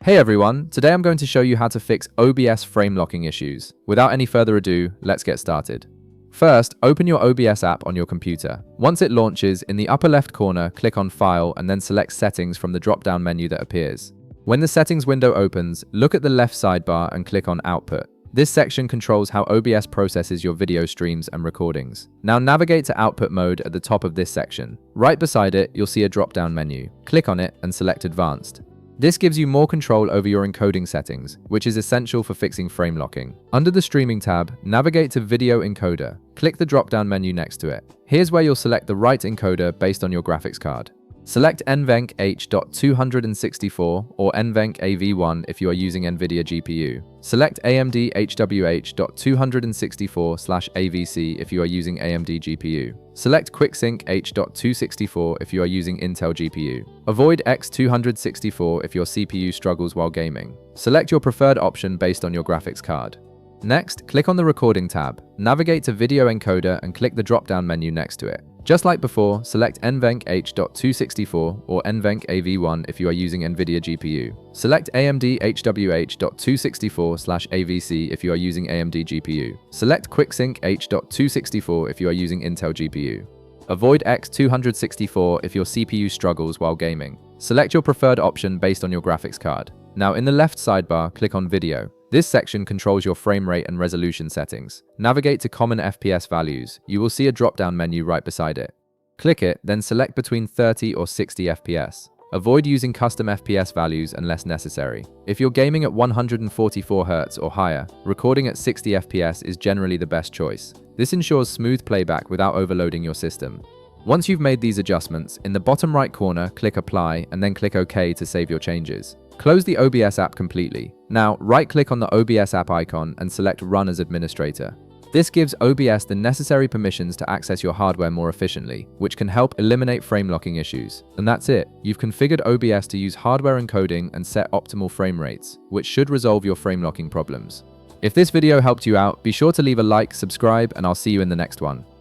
Hey everyone, today I'm going to show you how to fix OBS frame locking issues. Without any further ado, let's get started. First, open your OBS app on your computer. Once it launches, in the upper left corner, click on File and then select Settings from the drop-down menu that appears. When the settings window opens, look at the left sidebar and click on Output. This section controls how OBS processes your video streams and recordings. Now navigate to Output mode at the top of this section. Right beside it, you'll see a drop-down menu. Click on it and select Advanced. This gives you more control over your encoding settings, which is essential for fixing frame locking. Under the Streaming tab, navigate to Video Encoder. Click the drop-down menu next to it. Here's where you'll select the right encoder based on your graphics card. Select NVENC H.264 or NVENC AV1 if you are using NVIDIA GPU. Select AMD HWH.264/AVC if you are using AMD GPU. Select QuickSync H.264 if you are using Intel GPU. Avoid X264 if your CPU struggles while gaming. Select your preferred option based on your graphics card. Next, click on the Recording tab. Navigate to Video Encoder and click the drop-down menu next to it. Just like before, select NVENC H.264 or NVENC AV1 if you are using NVIDIA GPU. Select AMD HWH.264/AVC if you are using AMD GPU. Select QuickSync H.264 if you are using Intel GPU. Avoid X264 if your CPU struggles while gaming. Select your preferred option based on your graphics card. Now in the left sidebar, click on Video. This section controls your frame rate and resolution settings. Navigate to Common FPS values. You will see a drop-down menu right beside it. Click it, then select between 30 or 60 FPS. Avoid using custom FPS values unless necessary. If you're gaming at 144 Hz or higher, recording at 60 FPS is generally the best choice. This ensures smooth playback without overloading your system. Once you've made these adjustments, in the bottom right corner, click Apply and then click OK to save your changes. Close the OBS app completely. Now, right-click on the OBS app icon and select Run as Administrator. This gives OBS the necessary permissions to access your hardware more efficiently, which can help eliminate frame locking issues. And that's it. You've configured OBS to use hardware encoding and set optimal frame rates, which should resolve your frame locking problems. If this video helped you out, be sure to leave a like, subscribe, and I'll see you in the next one.